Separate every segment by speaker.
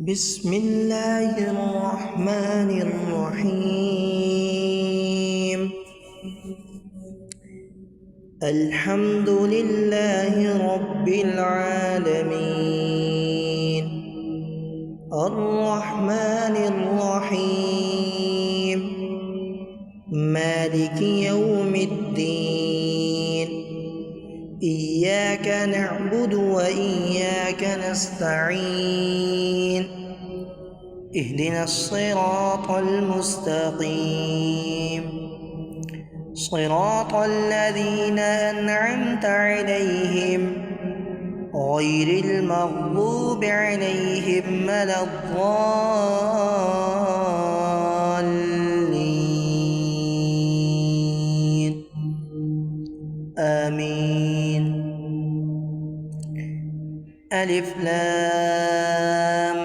Speaker 1: بسم الله الرحمن الرحيم. الحمد لله رب العالمين، الرحمن الرحيم، مالك يوم الدين. إياك نعبد وإياك نستعين، اهدنا الصراط المستقيم، صراط الذين أنعمت عليهم غير المغضوب عليهم ولا الضالين، آمين. ألف لام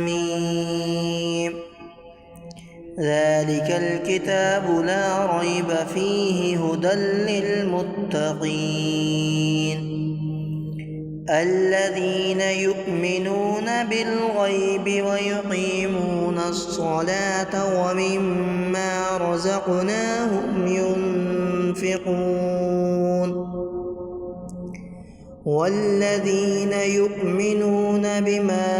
Speaker 1: ميم، ذلك الكتاب لا ريب فيه هدى للمتقين الذين يؤمنون بالغيب ويقيمون الصلاة ومما رزقناهم ينفقون والذين يؤمنون بما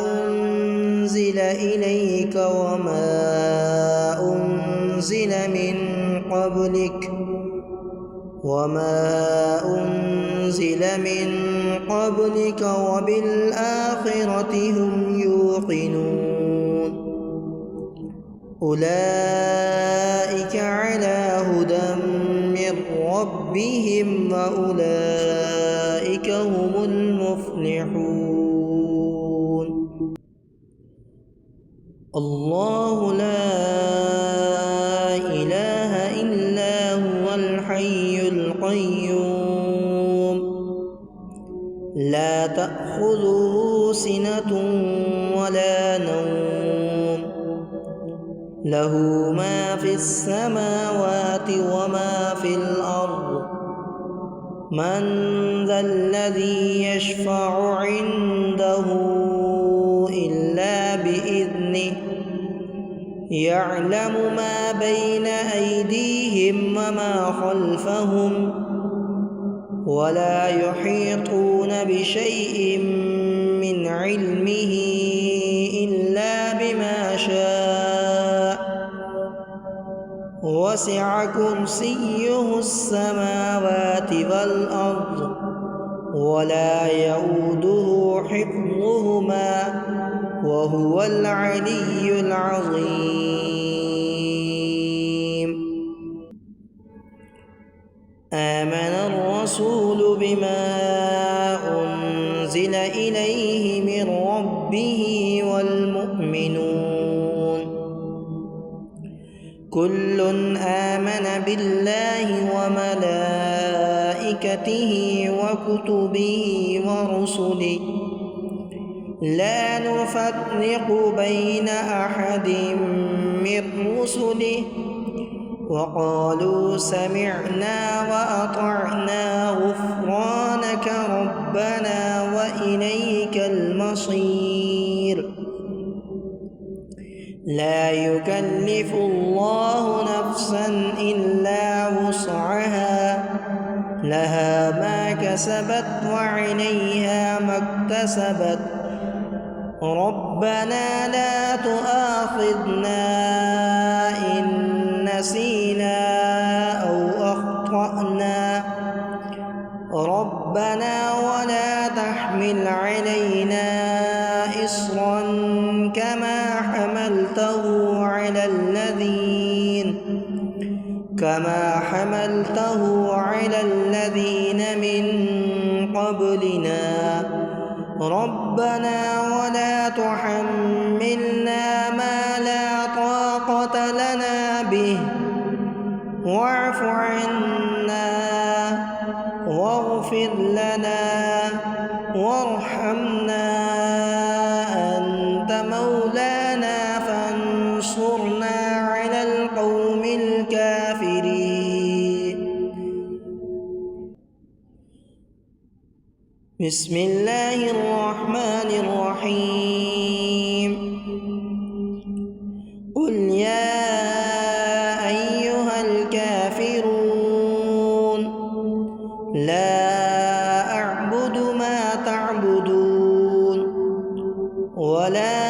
Speaker 1: أنزل إليك وما أنزل من قبلك وبالآخرة هم يوقنون أولئك على هدى من ربهم وأولئك هم المفلحون. الله لا إله إلا هو الحي القيوم، لا تأخذه سنة ولا نوم، له ما في السماوات وما في الأرض. من ذا الذي يشفع عنده إلا بإذنه، يعلم ما بين أيديهم وما خلفهم، ولا يحيطون بشيء من علمه إلا بما شاء، وسع كرسيه السماوات والأرض ولا يؤوده حفظهما وهو العلي العظيم. آمن الرسول بما أنزل إليه من ربه والمؤمنون كل آمن بالله وملائكته وكتبه ورسله لا نفرق بين أحد من رسله وقالوا سمعنا وأطعنا غفرانك ربنا وإليك المصير. لا يكلف الله نفسا إلا وسعها، لها ما كسبت وعليها ما اكتسبت. ربنا لا تؤاخذنا إن نسينا أو أخطأنا، ربنا ولا تحمل علينا إصرا كما حملته على الذين من قبلنا، ربنا ولا تحملنا ما لا طاقة لنا به، واعف عنا واغفر لنا وارحمنا، أنت مولانا فانصرنا على القوم الكافرين. بسم الله الرحمن الرحيم قل يا أيها الكافرون لا أعبد ما تعبدون ولا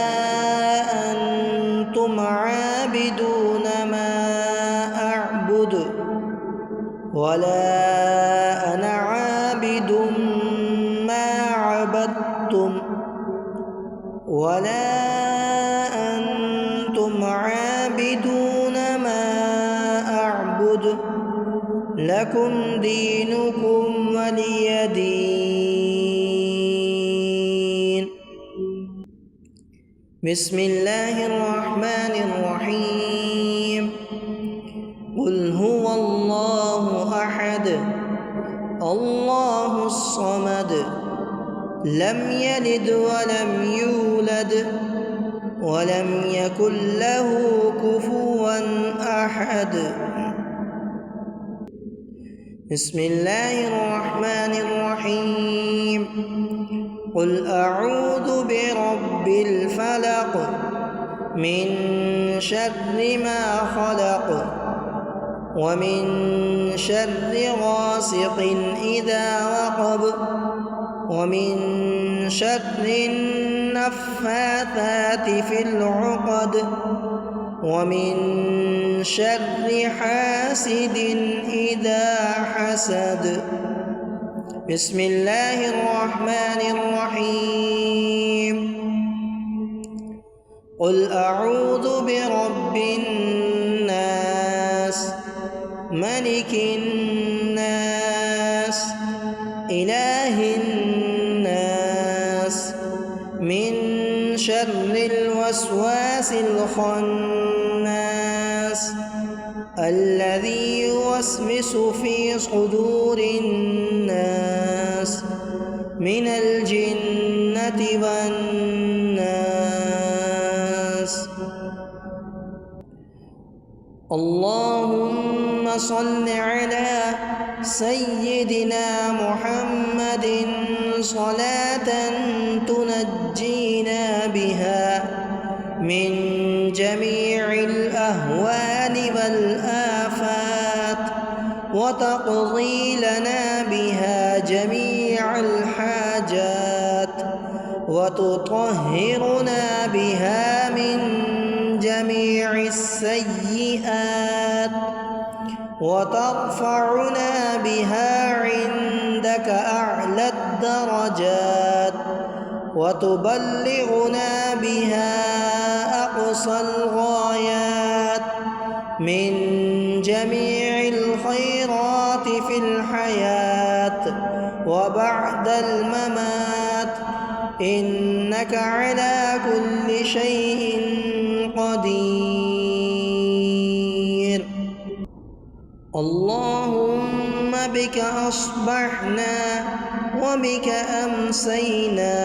Speaker 1: أنتم عابدون ما أعبد ولا أنا عابد ما عبدتم ولا أنتم عابدون ما أعبد لكم دينكم ولي دين. بسم الله الرحمن الرحيم قل هو الله أحد الله الصمد لم يلد ولم يولد ولم يكن له كفوا أحد. بسم الله الرحمن الرحيم قل أعوذ برب الفلق من شر ما خلق ومن شر غاسق إذا وقب ومن شر النفاثات في العقد ومن شر حاسد إذا حسد. بسم الله الرحمن الرحيم قل أعوذ برب الناس ملك الناس إله الناس من شر الوسواس الخناس الذي يوسوس في صدور الناس من الجنة والناس. اللهم صل على سيدنا محمد صلاة تنجينا بها من جميع الأهوال والآفات وتقضي لنا بها جميع الحاجات وتطهرنا بها من جميع السيئات وترفعنا بها عندك أعلى الدرجات وتبلغنا بها أقصى الغايات من جميع الخيرات في الحياة وبعد الممات إنك على كل شيء قدير. اللهم بك أصبحنا وبك أمسينا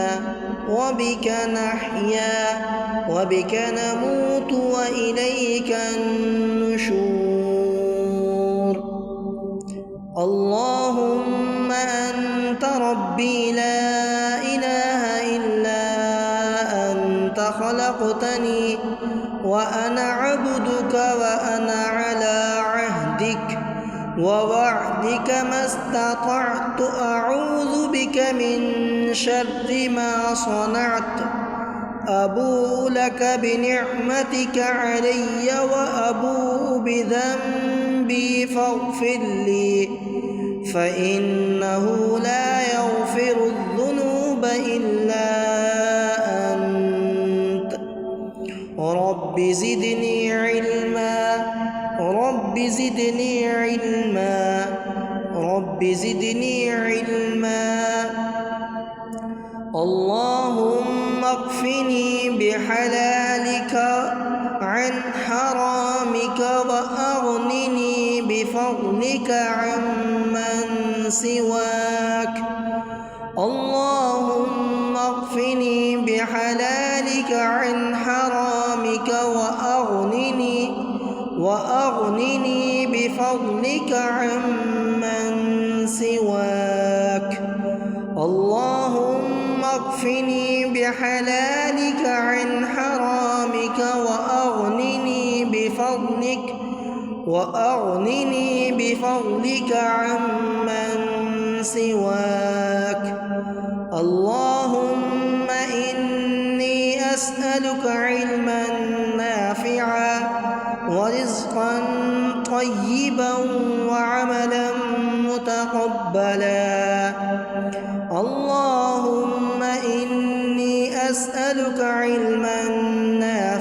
Speaker 1: وبك نحيا وبك نموت وإليك النشور. اللهم أنت ربي لا إله إلا أنت خلقتني وأنا عبدك وأنا على عهدك ووعدك ما استطعت أعوذ بك من شر ما صنعت أبوء لك بنعمتك علي وأبوء بذنبي فاغفر لي فإنه لا يغفر الذنوب إلا أنت. رب زدني علما رب زدني علما رب زدني علما. اللهم اكفني بحلالك عن حرامك وأغنني بفضلك عمن سواك. اللهم اكفني بحلالك عن حرامك وأغنني بفضلك عمن سواك. اللهم اكفني بحلالك عن حرامك وأغنني بفضلك عمن سواك. اللهم إني أسألك علما نافعا ورزقا طيبا وعملا متقبلا. اللهم إني أسألك علما نافعا